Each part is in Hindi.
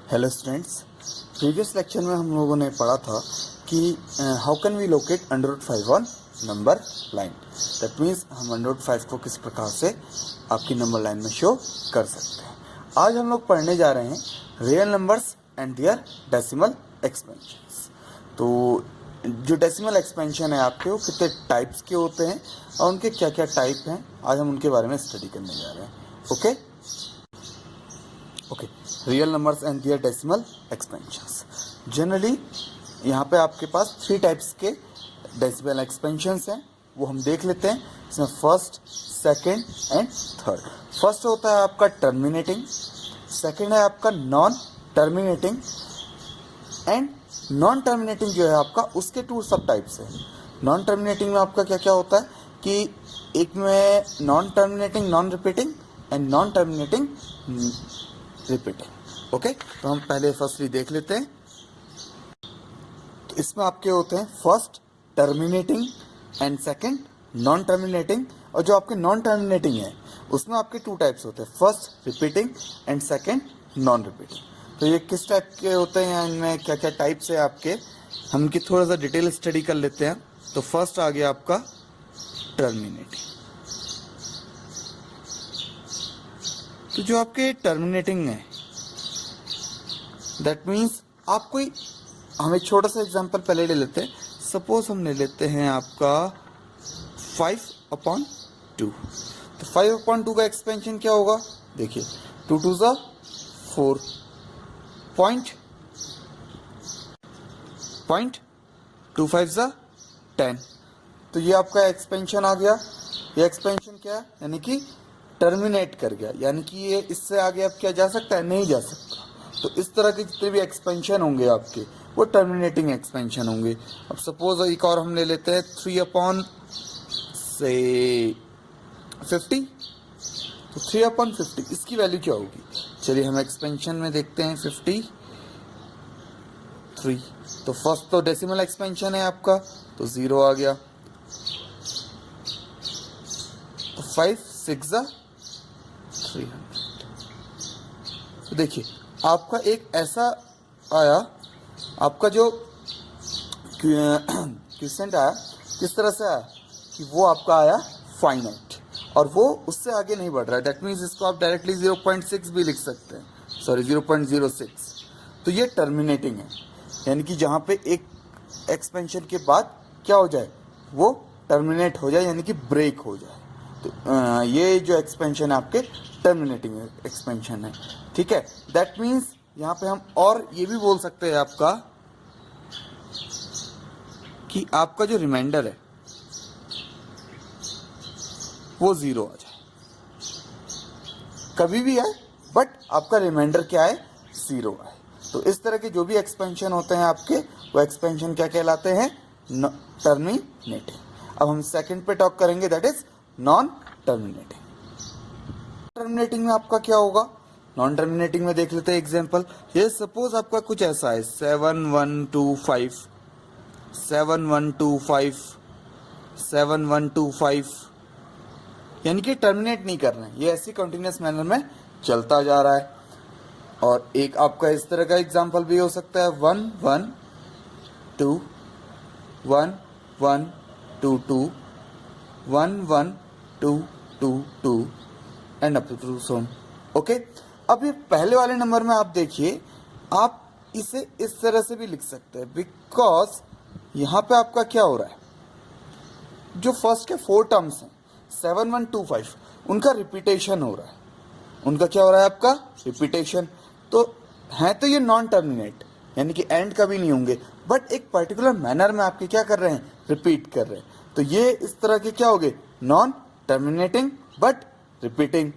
हेलो स्टूडेंट्स, प्रीवियस लेक्चर में हम लोगों ने पढ़ा था कि how can we locate under root 5 on number line. That means हम अंडर रूट 5 को किस प्रकार से आपकी नंबर लाइन में शो कर सकते हैं। आज हम लोग पढ़ने जा रहे हैं real numbers and their decimal expansions. तो जो डेसिमल एक्सपेंशन है आपके, वो कितने टाइप्स के होते हैं और उनके क्या क्या टाइप हैं, आज हम उनके बारे में स्टडी करने जा रहे हैं। Okay, real numbers and their decimal expansions. Generally यहाँ पे आपके पास 3 टाइप्स के डेसिमल एक्सपेंशंस हैं, वो हम देख लेते हैं। इसमें first, second and third. First होता है आपका टर्मिनेटिंग, सेकंड है आपका non terminating, and non terminating जो है आपका, उसके 2 सब टाइप्स हैं। नॉन टर्मिनेटिंग में आपका क्या क्या होता है कि एक में non terminating non repeating and non terminating repeating. Okay, तो हम पहले फर्स्टली देख लेते हैं। तो इसमें आपके होते हैं first terminating and second non terminating. और जो आपके नॉन टर्मिनेटिंग है उसमें आपके 2 टाइप्स होते हैं, first repeating and second non repeating. तो ये किस टाइप के होते हैं, इनमें क्या क्या टाइप्स है आपके, हम इनकी थोड़ा सा डिटेल स्टडी कर लेते हैं। तो फर्स्ट आ गया आपका टर्मिनेटिंग। तो जो आपके टर्मिनेटिंग है, दैट मीन्स आप कोई, हम एक छोटा सा एग्जांपल पहले ले लेते हैं। सपोज हम ले लेते हैं आपका 5/2। तो 5/2 का एक्सपेंशन क्या होगा, देखिए 2 2 ज़ा 4 पॉइंट 2 5 ज़ा 10। तो ये आपका एक्सपेंशन आ गया। ये एक्सपेंशन क्या है, यानी कि टर्मिनेट कर गया, यानी कि ये इससे आगे अब क्या जा सकता है, नहीं जा सकता। तो इस तरह के जितने भी एक्सपेंशन होंगे आपके, वो टर्मिनेटिंग एक्सपेंशन होंगे। अब सपोज एक और हम ले लेते हैं 3/50। तो 3/50 इसकी वैल्यू क्या होगी, चलिए हम एक्सपेंशन में देखते हैं 53। तो फर्स्ट तो डेसिमल एक्सपेंशन है आपका, तो 0 आ गया। तो 5 6 ज़ा 300। तो देखिए आपका एक ऐसा आया, आपका जो क्वेश्चन आया किस तरह से आया कि वो आपका आया फाइनाइट, और वो उससे आगे नहीं बढ़ रहा है। दैट मीन्स इसको आप डायरेक्टली 0.6 भी लिख सकते हैं, सॉरी 0.06। तो ये टर्मिनेटिंग है, यानी कि जहाँ पे एक एक्सपेंशन के बाद क्या हो जाए, वो टर्मिनेट हो जाए, यानी कि ब्रेक हो जाए। तो ये जो एक्सपेंशन है आपके टर्मिनेटिंग एक्सपेंशन है, ठीक है। दैट मीन्स यहाँ पे हम और ये भी बोल सकते हैं आपका कि आपका जो रिमाइंडर है वो 0 आ जाए, कभी भी आए, बट आपका रिमाइंडर क्या है, 0 आए। तो इस तरह के जो भी एक्सपेंशन होते हैं आपके, वो एक्सपेंशन क्या कहलाते हैं, टर्मिनेटिंग। अब हम सेकंड पे टॉक करेंगे, that is non terminating. Terminating में आपका क्या होगा, नॉन टर्मिनेटिंग में देख लेते हैं एग्जांपल। ये सपोज आपका कुछ ऐसा है 7125 7125 7125, यानी कि टर्मिनेट नहीं कर रहे हैं, ये ऐसी कंटिन्यूस मैनर में चलता जा रहा है। और एक आपका इस तरह का एग्जांपल भी हो सकता है 112 1122 11222 and up to so on. Okay, अब ये पहले वाले नंबर में आप देखिए, आप इसे इस तरह से भी लिख सकते हैं, बिकॉज यहाँ पे आपका क्या हो रहा है, जो फर्स्ट के 4 टर्म्स हैं 7125, उनका रिपीटेशन हो रहा है। उनका क्या हो रहा है, आपका रिपीटेशन। तो है तो ये नॉन टर्मिनेट, यानी कि एंड कभी नहीं होंगे, बट एक पर्टिकुलर मैनर में आपके क्या कर रहे हैं, रिपीट कर रहे हैं। तो ये इस तरह के क्या हो गए, नॉन टर्मिनेटिंग बट रिपीटिंग।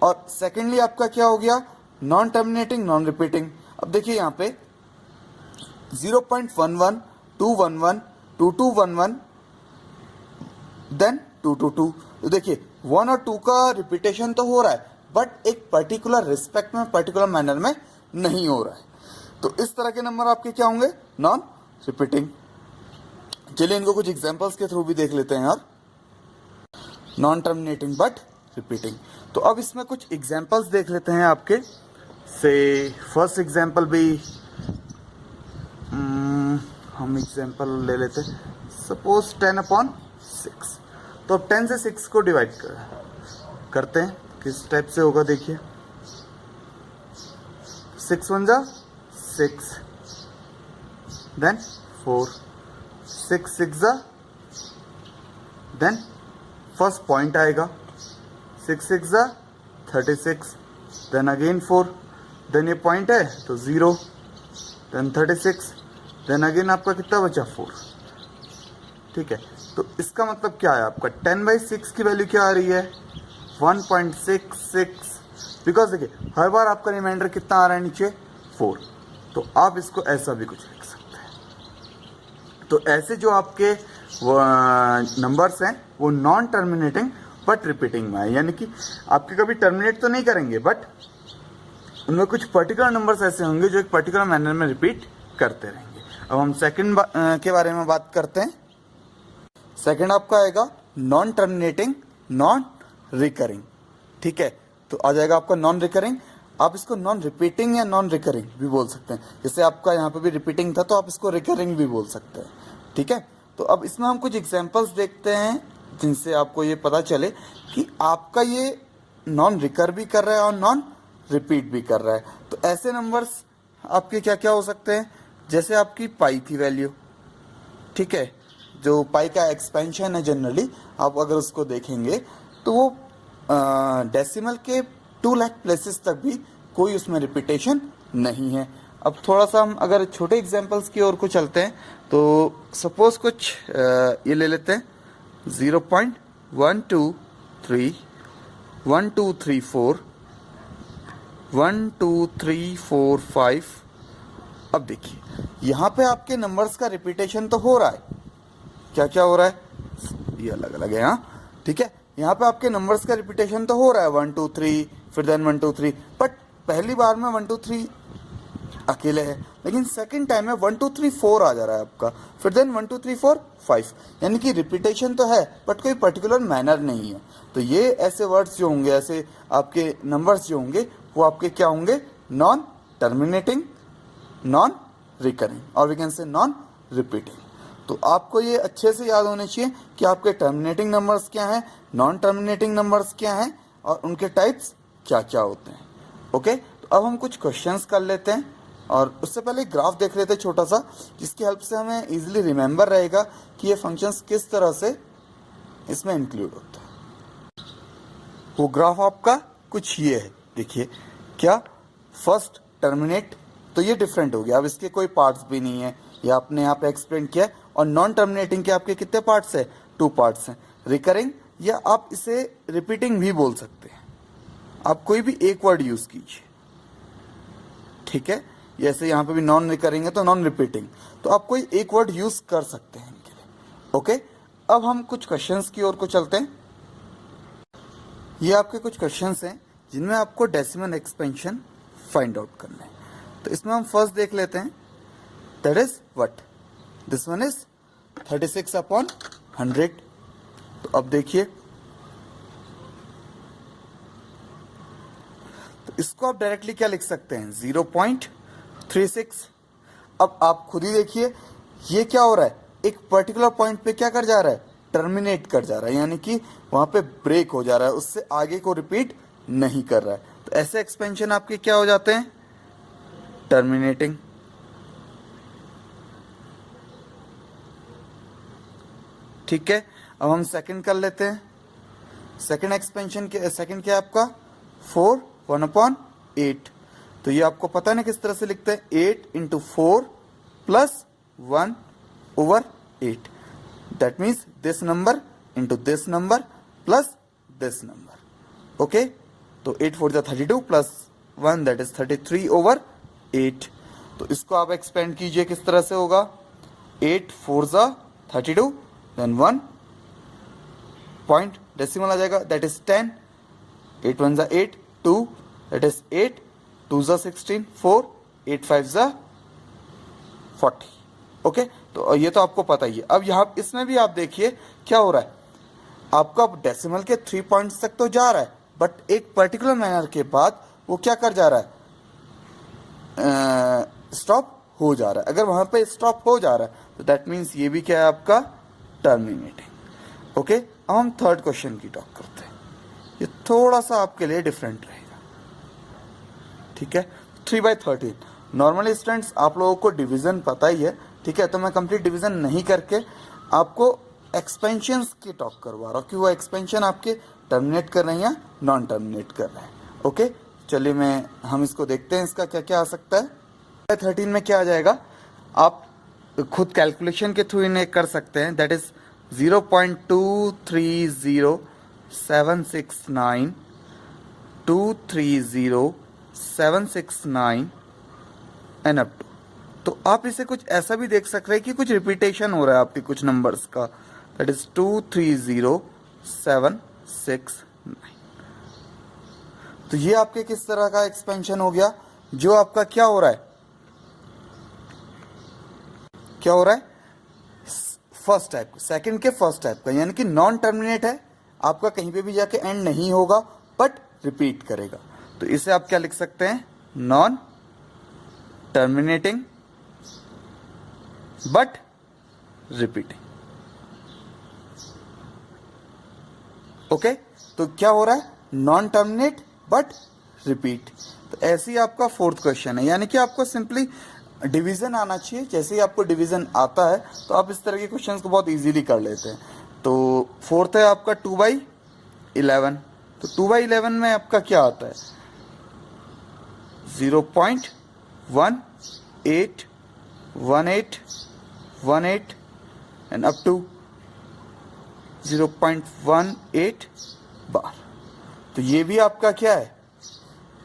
और सेकेंडली आपका क्या हो गया, नॉन टर्मिनेटिंग नॉन रिपीटिंग। अब देखिए यहाँ पे 0.11 211 2211 देन 222। तो देखिए 1 और 2 का रिपीटेशन तो हो रहा है, बट एक पर्टिकुलर रिस्पेक्ट में, पर्टिकुलर मैनर में नहीं हो रहा है। तो इस तरह के नंबर आपके क्या होंगे, नॉन रिपीटिंग। चलिए इनको कुछ एग्जांपल्स के थ्रू भी देख लेते हैं यार, नॉन टर्मिनेटिंग बट रिपीटिंग। तो अब इसमें कुछ एग्जांपल्स देख लेते हैं आपके से फर्स्ट एग्जाम्पल भी हम एग्जाम्पल ले लेते हैं, सपोज 10/6। तो अब 10 से 6 को डिवाइड करते हैं, किस टाइप से होगा देखिए। 6 1 जा 6, देन 4, 6 6 जा, देन फर्स्ट पॉइंट आएगा 6 6 जा 36, देन अगेन 4, देन ये पॉइंट है तो 0, देन 36, देन अगेन आपका कितना बचा 4। ठीक है, तो इसका मतलब क्या है, आपका 10/6 की वैल्यू क्या आ रही है 1.66, बिकॉज देखिए हर बार आपका रिमाइंडर कितना आ रहा है नीचे 4। तो आप इसको ऐसा भी कुछ लिख सकते हैं। तो ऐसे जो आपके नंबर्स हैं वो नॉन टर्मिनेटिंग बट रिपीटिंग में है, यानी कि आपके कभी टर्मिनेट तो नहीं करेंगे बट उनमें कुछ पर्टिकुलर नंबर्स ऐसे होंगे जो एक पर्टिकुलर मैनर में रिपीट करते रहेंगे। अब हम सेकंड के बारे में बात करते हैं। सेकंड आपका आएगा नॉन टर्मिनेटिंग नॉन रिकरिंग। ठीक है, तो आ जाएगा आपका नॉन रिकरिंग। आप इसको नॉन रिपीटिंग या नॉन रिकरिंग भी बोल सकते हैं। जैसे आपका यहाँ पे भी रिपीटिंग था तो आप इसको रिकरिंग भी बोल सकते हैं। ठीक है, तो अब इसमें हम कुछ एग्जांपल्स देखते हैं जिनसे आपको ये पता चले कि आपका ये नॉन रिकर भी कर रहा है और नॉन रिपीट भी कर रहा है। तो ऐसे नंबर्स आपके क्या क्या हो सकते हैं, जैसे आपकी पाई थी वैल्यू। ठीक है, जो पाई का एक्सपेंशन है जनरली आप अगर उसको देखेंगे तो वो डेसिमल के 2 लाख प्लेसेस तक भी कोई उसमें रिपीटेशन नहीं है। अब थोड़ा सा हम अगर छोटे एग्जांपल्स की ओर को चलते हैं तो सपोज कुछ ये ले लेते हैं 0.123 1 2 3 4 1 2 3 4 5। अब देखिए यहाँ पे आपके नंबर्स का रिपीटेशन तो हो रहा है, क्या क्या हो रहा है, ये अलग अलग है। हाँ ठीक है, यहाँ पे आपके नंबर्स का रिपीटेशन तो हो रहा है 1 2 3 फिर देन 1 2 3, बट पहली बार में 1 2 3 अकेले है, लेकिन सेकंड टाइम में 1 2 3 4 आ जा रहा है आपका, फिर देन 1 2 3 4 5, यानी कि रिपीटेशन तो है बट कोई पर्टिकुलर मैनर नहीं है। तो ये ऐसे वर्ड्स जो होंगे, ऐसे आपके नंबर्स जो होंगे वो आपके क्या होंगे, नॉन टर्मिनेटिंग नॉन रिकरिंग और we can say non repeating. तो आपको ये अच्छे से याद होने चाहिए कि आपके टर्मिनेटिंग नंबर्स क्या हैं, नॉन टर्मिनेटिंग नंबर्स क्या हैं और उनके टाइप्स क्या क्या होते हैं। ओके, तो अब हम कुछ क्वेश्चंस कर लेते हैं और उससे पहले ग्राफ देख लेते हैं छोटा सा, जिसकी हेल्प से हमें इजीली रिमेंबर रहेगा कि ये फंक्शंस किस तरह से इसमें इंक्लूड होता है। वो ग्राफ आपका कुछ ये है, देखिए क्या, फर्स्ट टर्मिनेट, तो ये डिफरेंट हो गया, अब इसके कोई पार्ट्स भी नहीं है, ये आपने यहाँ पे एक्सप्लेन किया है। और नॉन टर्मिनेटिंग के आपके कितने पार्ट्स है, 2 पार्ट्स हैं। रिकरिंग या आप इसे रिपीटिंग भी बोल सकते हैं, आप कोई भी एक वर्ड यूज कीजिए। ठीक है, जैसे यहाँ पे भी नॉन रिकरिंग है तो नॉन रिपीटिंग, तो आप कोई एक वर्ड यूज कर सकते हैं इनके लिए। ओके, अब हम कुछ क्वेश्चंस की ओर को चलते हैं। ये आपके कुछ क्वेश्चंस हैं जिनमें आपको डेसिमल एक्सपेंशन फाइंड आउट करना है। तो इसमें हम फर्स्ट देख लेते हैं, that is what, this one is 36/100। तो अब देखिए, तो इसको आप डायरेक्टली क्या लिख सकते हैं, 0.36। अब आप खुद ही देखिए ये क्या हो रहा है, एक पर्टिकुलर पॉइंट पे क्या कर जा रहा है, टर्मिनेट कर जा रहा है, यानी कि वहां पे ब्रेक हो जा रहा है, उससे आगे को रिपीट नहीं कर रहा है। तो ऐसे एक्सपेंशन आपके क्या हो जाते हैं, टर्मिनेटिंग। ठीक है, अब हम सेकंड कर लेते हैं। सेकंड एक्सपेंशन के सेकंड क्या है आपका, 4 1/8। तो ये आपको पता नहीं किस तरह से लिखते हैं, 8 × 4 + 1/8। That means this number into this number plus this number. Okay, तो 8 4 जा 32 प्लस 1 दैट इज 33/8। तो इसको आप एक्सपेंड कीजिए, किस तरह से होगा, 8 4 जा 32 देन 1 पॉइंट डेसिमल आ जाएगा दैट इज 10, 8 1 जा 8 2 दैट इज 8 2 जा 16 4 8 5 जा 40। ओके, तो ये तो आपको पता ही है। अब यहाँ इसमें भी आप देखिए क्या हो रहा है, आपका डेसिमल के 3 पॉइंट्स तक तो जा रहा है बट एक पर्टिकुलर मैनर के बाद वो क्या कर जा रहा है, स्टॉप हो जा रहा है। अगर वहां पे स्टॉप हो जा रहा है तो दैट मीन्स ये भी क्या है आपका टर्मिनेटिंग। ओके, अब हम थर्ड क्वेश्चन की टॉक करते हैं। ये थोड़ा सा आपके लिए डिफरेंट रहेगा, ठीक है। 3/13 नॉर्मली स्टूडेंट्स आप लोगों को डिवीजन पता ही है, ठीक है, तो मैं कंप्लीट डिवीजन नहीं करके आपको एक्सपेंशन की टॉक करवा रहा हूँ कि वो एक्सपेंशन आपके टर्मिनेट कर रहे हैं या नॉन टर्मिनेट कर रहे हैं। ओके, चलिए हम इसको देखते हैं इसका क्या क्या आ सकता है। 13 में क्या आ जाएगा, आप खुद कैलकुलेशन के थ्रू इन्हें कर सकते हैं। That is 0.230769 230,769 and up to. तो आप इसे कुछ ऐसा भी देख सकते हैं कि कुछ रिपीटेशन हो रहा है आपके कुछ नंबर्स का। That is 230,769। तो ये आपके किस तरह का एक्सपेंशन हो गया, जो आपका क्या हो रहा है, क्या हो रहा है, फर्स्ट टाइप, सेकंड के फर्स्ट टाइप का, यानी कि नॉन टर्मिनेट है, आपका कहीं पे भी जाके एंड नहीं होगा बट रिपीट करेगा। तो इसे आप क्या लिख सकते हैं, non terminating but repeating. Okay, तो क्या हो रहा है, नॉन टर्मिनेट बट रिपीट। तो ऐसे ही आपका फोर्थ क्वेश्चन है, यानी कि आपको सिंपली डिवीजन आना चाहिए। जैसे ही आपको डिवीजन आता है तो आप इस तरह के क्वेश्चंस को बहुत इजीली कर लेते हैं। तो फोर्थ है आपका 2/11। तो 2/11 में आपका क्या आता है, 0.1818 एंड अप टू 0.18 बार। तो ये भी आपका क्या है,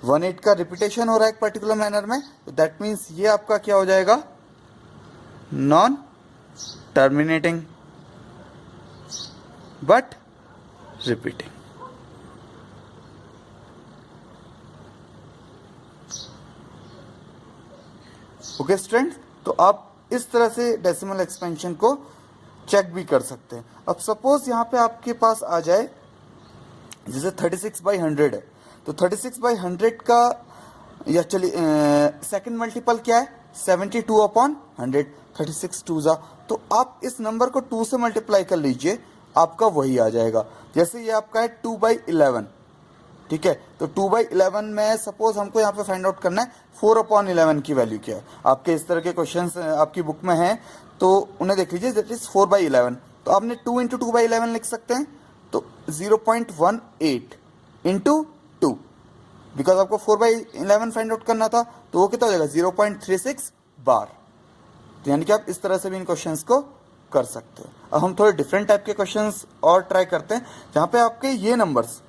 18 का रिपीटेशन हो रहा है एक पर्टिकुलर मैनर में। तो दैट मीन्स ये आपका क्या हो जाएगा, non terminating but repeating. Okay student, तो आप इस तरह से डेसिमल एक्सपेंशन को चेक भी कर सकते हैं। अब सपोज यहाँ पे आपके पास आ जाए जैसे 36/100 है, तो 36/100 का, या चलिए सेकंड मल्टीपल क्या है, 72/100, 36 2 जा। तो आप इस नंबर को 2 से मल्टीप्लाई कर लीजिए, आपका वही आ जाएगा। जैसे ये आपका है 2/11, ठीक है। तो 2/11 में सपोज हमको यहाँ पे फाइंड आउट करना है 4/11 की वैल्यू क्या है। आपके इस तरह के क्वेश्चंस आपकी बुक में हैं, तो उन्हें देख लीजिए। That is 4/11। तो आपने 2 × 2/11 लिख सकते हैं। तो 0.18 इंटू 2, बिकॉज आपको 4/11 फाइंड आउट करना था, तो वो कितना हो जाएगा, 0.36 बार। तो यानी कि आप इस तरह से भी इन क्वेश्चंस को कर सकते हैं। अब हम थोड़े डिफरेंट टाइप के क्वेश्चंस और ट्राई करते हैं, जहां पे आपके ये नंबर्स,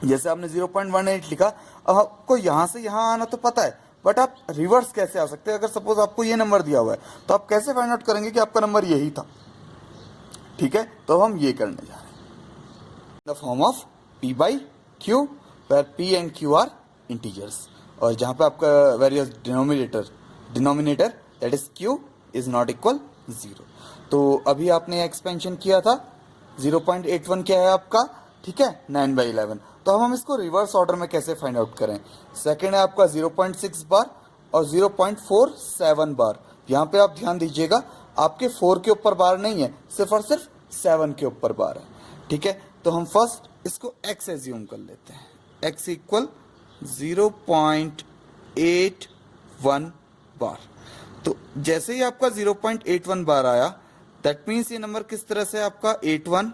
जैसे आपने 0.18 लिखा, अब आपको यहां से यहां आना तो पता है, बट आप रिवर्स कैसे आ सकते हैं। अगर सपोज आपको ये नंबर दिया हुआ है, तो आप कैसे फाइंड आउट करेंगे कि आपका नंबर यही था, ठीक है। तो हम ये करने जा रहे हैं, the form of P/Q, where P and Q are integers, और जहां पे आपका various denominator that is Q is not equal 0। तो अभी आपने एक्सपेंशन किया था, 0.81 क्या है आपका, ठीक है, 9/11। तो हम इसको रिवर्स ऑर्डर में कैसे फाइंड आउट करें। सेकेंड है आपका 0.6 बार और 0.47 बार। यहाँ पे आप ध्यान दीजिएगा, आपके 4 के ऊपर बार नहीं है, सिर्फ और सिर्फ 7 के ऊपर बार है, ठीक है। तो हम फर्स्ट इसको x एज्यूम कर लेते हैं, x इक्वल 0.81 बार। तो जैसे ही आपका 0.81 बार आया, दैट मीन्स ये नंबर किस तरह से आपका 81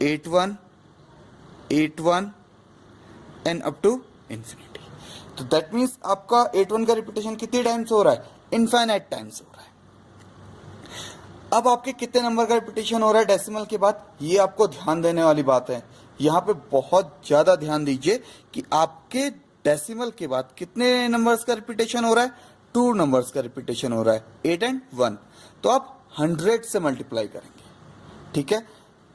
81 81 एंड अप टू इंफिनिटी। तो दैट मीन्स आपका 81 का रिपीटेशन कितने टाइम्स हो रहा है, इनफाइनाइट टाइम्स हो रहा है। अब आपके कितने नंबर का रिपीटेशन हो रहा है डेसिमल के बाद, ये आपको ध्यान देने वाली बात है। यहाँ पे बहुत ज्यादा ध्यान दीजिए कि आपके डेसिमल के बाद कितने नंबर्स का रिपीटेशन हो रहा है, 2 नंबर्स का रिपीटेशन हो रहा है, 8 and 1। तो आप 100 से मल्टीप्लाई करेंगे, ठीक है।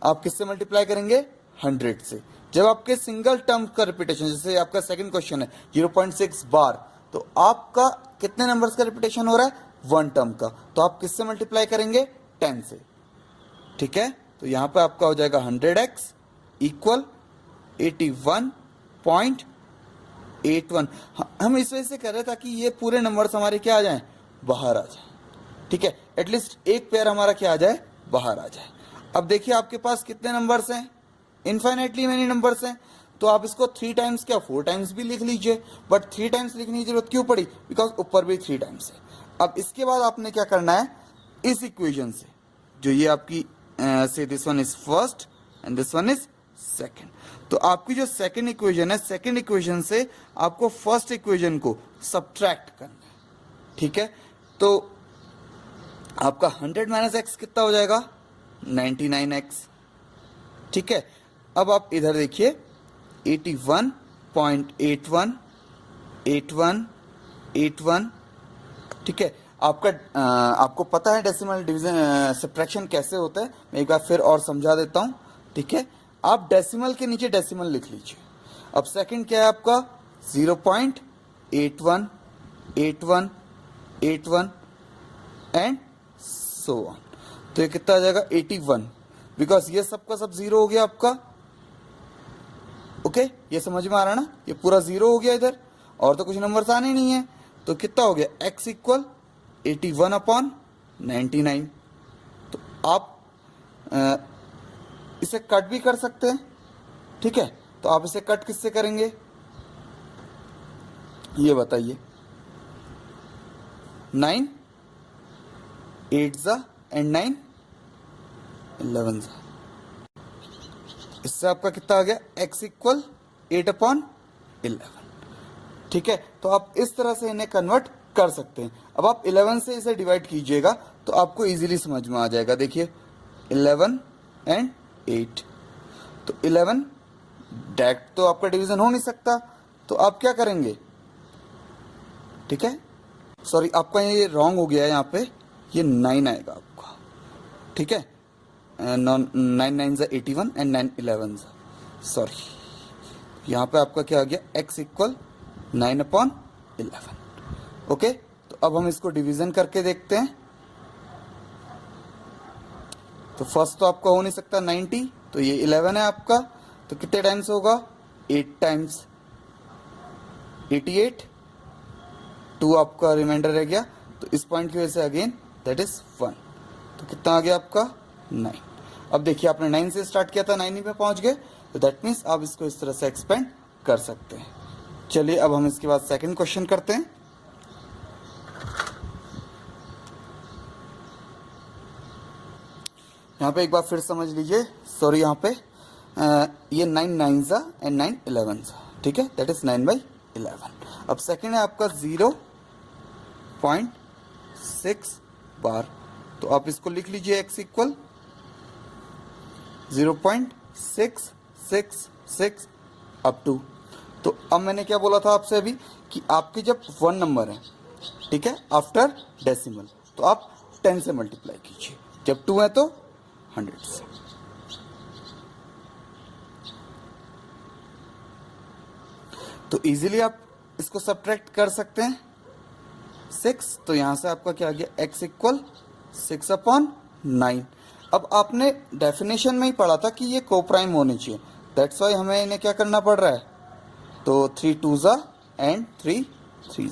आप किससे मल्टीप्लाई करेंगे, 100 से। जब आपके सिंगल टर्म का रिपीटेशन, जैसे आपका सेकंड क्वेश्चन है 0.6 बार, तो आपका कितने नंबर्स का रिपीटेशन हो रहा है, 1 टर्म का। तो आप किससे मल्टीप्लाई करेंगे, 10 से, ठीक है। तो यहां पे आपका हो जाएगा 100x इक्वल 81.10 81। हम इस वजह से कर रहे हैं ताकि ये पूरे नंबर्स हमारे क्या आ जाएं, बाहर आ जाए, ठीक है, एटलीस्ट एक पेयर हमारा क्या आ जाए, बाहर आ जाए। अब देखिए आपके पास कितने नंबर्स हैं, इन्फाइनेटली मेनी नंबर्स हैं, तो आप इसको 3 टाइम्स क्या 4 टाइम्स भी लिख लीजिए, बट 3 टाइम्स लिखने की जरूरत क्यों पड़ी, बिकॉज ऊपर भी 3 टाइम्स है। अब इसके बाद आपने क्या करना है, इस इक्वेशन से जो ये आपकी से this one is first and this one is second, तो आपकी जो सेकंड इक्वेशन है, सेकंड इक्वेशन से आपको फर्स्ट इक्वेशन को सब्ट्रैक्ट करना है, ठीक है। तो आपका 100 माइनस एक्स कितना हो जाएगा, 99x, ठीक है। अब आप इधर देखिए 81.81 81 81, ठीक है। आपको पता है डेसिमल डिवीजन सब्ट्रैक्शन कैसे होता है, मैं एक बार फिर और समझा देता हूं, ठीक है। आप डेसिमल के नीचे डेसिमल लिख लीजिए। अब सेकंड क्या है आपका 0.81 81 81 एंड सो ऑन, तो ये कितना आ जाएगा 81, बिकॉज ये सबका सब जीरो हो गया आपका, ओके ये समझ में आ रहा है ना, ये पूरा जीरो हो गया इधर, और तो कुछ नंबर्स आने नहीं है, तो कितना हो गया x इक्वल 81/99। तो आप इसे कट भी कर सकते हैं, ठीक है। तो आप इसे कट किससे करेंगे, ये बताइए, 9 8 एंड 9 11। इससे आपका कितना आ गया x इक्वल 8/11, ठीक है। तो आप इस तरह से इन्हें कन्वर्ट कर सकते हैं। अब आप 11 से इसे डिवाइड कीजिएगा तो आपको इजीली समझ में आ जाएगा। देखिए 11 एंड 8, तो 11 डायरेक्ट तो आपका डिवीजन हो नहीं सकता, तो आप क्या करेंगे, ठीक है, सॉरी आपका ये रॉन्ग हो गया है, यहाँ पे ये 9 आएगा आपका, ठीक है, 9 9 81 एंड 9 11, सॉरी यहाँ पे आपका क्या आ गया x इक्वल 9/11, ओके। तो अब हम इसको डिवीजन करके देखते हैं। तो फर्स्ट तो आपका हो नहीं सकता 90, तो ये 11 है आपका, तो कितने टाइम्स होगा 8 टाइम्स 88, 2 आपका रिमाइंडर रह गया, तो इस पॉइंट की वजह से अगेन दैट इज 1, तो कितना आ गया आपका 9। अब देखिए आपने 9 से स्टार्ट किया था, 9 पे पहुंच गए, तो दैट मीन्स आप इसको इस तरह से एक्सपेंड कर सकते हैं। चलिए अब हम इसके बाद सेकंड क्वेश्चन करते हैं। यहाँ पे एक बार फिर समझ लीजिए, सॉरी यहाँ पे ये 9 9 एंड 9 11, ठीक है, दैट इज 9/11। अब सेकंड है आपका 0.6 बार, तो आप इसको लिख लीजिए x इक्वल 0.666 अप टू। तो अब मैंने क्या बोला था आपसे अभी कि आपके जब 1 नंबर है, ठीक है, आफ्टर डेसिमल, तो आप 10 से मल्टीप्लाई कीजिए, जब 2 है तो 100 से। तो इजीली आप इसको सब्ट्रैक्ट कर सकते हैं 6, तो यहां से आपका क्या आ गया x इक्वल 6/9। अब आपने डेफिनेशन में ही पढ़ा था कि ये कोप्राइम होने चाहिए, दैट्स वाई हमें इन्हें क्या करना पड़ रहा है, तो 3 2 एंड 3 3,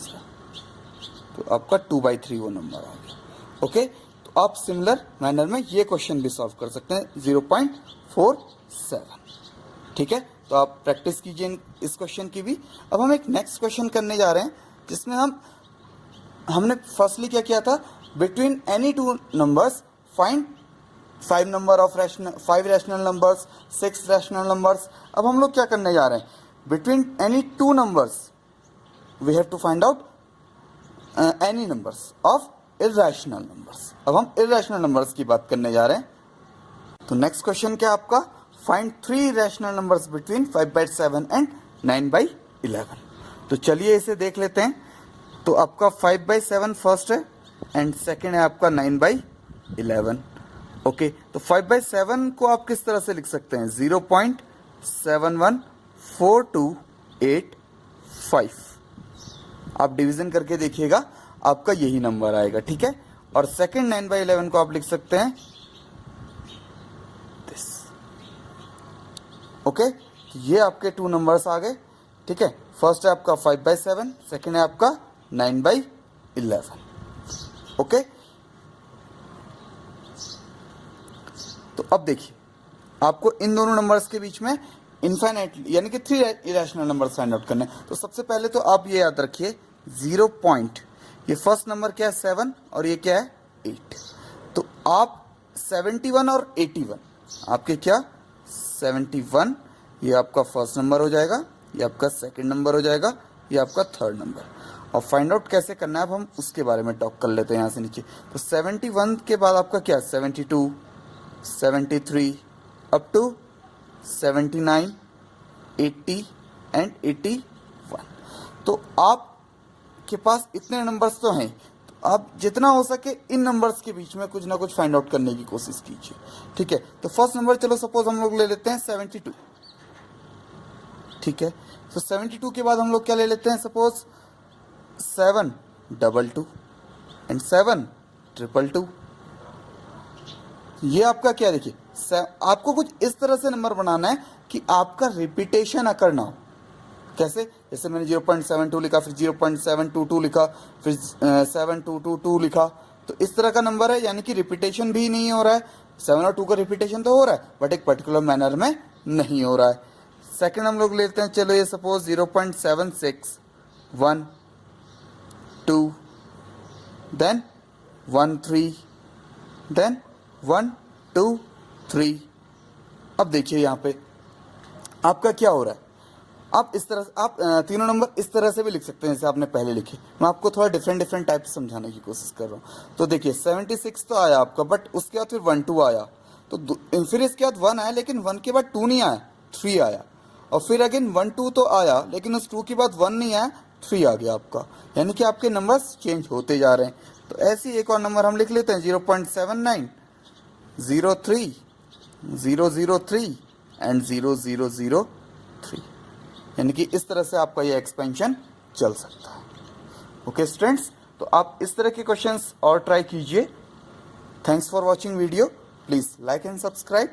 तो आपका 2/3 वो नंबर आ गया, ओके। तो आप सिमिलर मैनर में ये क्वेश्चन भी सॉल्व कर सकते हैं 0.47, ठीक है। तो आप प्रैक्टिस कीजिए इस क्वेश्चन की भी। अब हम एक नेक्स्ट क्वेश्चन करने जा रहे हैं जिसमें हमने फर्स्टली क्या किया था, between any 2 numbers find 5 number of 5 rational numbers, 6 rational numbers. अब हम लोग क्या करने जा रहे हैं, between any 2 numbers we have to find out any numbers of irrational numbers. अब हम इर्रेशनल नंबर्स की बात करने जा रहे हैं। तो नेक्स्ट क्वेश्चन क्या आपका, find 3 rational numbers between 5/7 and 9/11। तो चलिए इसे देख लेते हैं। तो आपका 5/7 फर्स्ट है एंड सेकंड है आपका 9/11, ओके। तो 5/7 को आप किस तरह से लिख सकते हैं, 0.714285। आप डिवीजन करके देखिएगा आपका यही नंबर आएगा, ठीक है। और सेकंड 9/11 को आप लिख सकते हैं दिस, ओके। ये आपके 2 नंबर्स आ गए, ठीक है, फर्स्ट है आपका 5/7, सेकेंड है आपका 9/11। ओके, तो अब देखिए आपको इन दोनों नंबर्स के बीच में इनफाइनाइट यानी कि 3 इरेशनल नंबर्स फाइंड आउट करने हैं। तो सबसे पहले तो आप ये याद रखिए 0 पॉइंट, ये फर्स्ट नंबर क्या है 7 और ये क्या है 8। तो आप 71 और 81 आपके क्या 71, ये आपका फर्स्ट नंबर हो जाएगा, ये आपका सेकंड नंबर हो जाएगा, ये आपका थर्ड नंबर। और फाइंड आउट कैसे करना है अब हम उसके बारे में टॉक कर लेते हैं यहाँ से नीचे। तो 71 के बाद आपका क्या 72, 73 अप टू 79, 80 एंड 81। तो आपके पास इतने नंबर्स तो हैं, तो आप जितना हो सके इन नंबर्स के बीच में कुछ ना कुछ फाइंड आउट करने की कोशिश कीजिए। ठीक है, तो फर्स्ट नंबर चलो सपोज हम लोग ले लेते हैं 72। ठीक है, तो 72 के बाद हम लोग क्या ले लेते हैं, सपोज 722 एंड 722। ये आपका क्या देखिए, आपको कुछ इस तरह से नंबर बनाना है कि आपका रिपीटेशन अकर ना हो। कैसे, जैसे मैंने 0.72 लिखा, फिर 0.722 लिखा, फिर 7222 लिखा, तो इस तरह का नंबर है, यानी कि रिपीटेशन भी नहीं हो रहा है। 7 और 2 का रिपीटेशन तो हो रहा है बट एक पर्टिकुलर मैनर में नहीं हो रहा है। सेकंड हम लोग लेते हैं, चलो ये सपोज 0.76, 1 2 देन 1 3 देन 1 2 3। अब देखिए यहाँ पे आपका क्या हो रहा है, आप इस तरह आप तीनों नंबर इस तरह से भी लिख सकते हैं जैसे आपने पहले लिखे। मैं आपको थोड़ा डिफरेंट टाइप से समझाने की कोशिश कर रहा हूँ। तो देखिए 76 तो आया आपका, बट उसके बाद फिर 1 2 आया, तो फिर इसके बाद 1 आया, लेकिन 1 के बाद 2 नहीं आया, 3 आया, और फिर अगेन 1 2 तो आया, लेकिन उस 2 के बाद 1 नहीं आया, 3 आ गया आपका, यानी कि आपके नंबर्स चेंज होते जा रहे हैं। तो ऐसे ही एक और नंबर हम लिख लेते हैं 0.79, 03, 003 एंड 0003, यानी कि इस तरह से आपका ये एक्सपेंशन चल सकता है। ओके स्टूडेंट्स, तो आप इस तरह के क्वेश्चंस और ट्राई कीजिए। Thanks for watching video, please like and subscribe.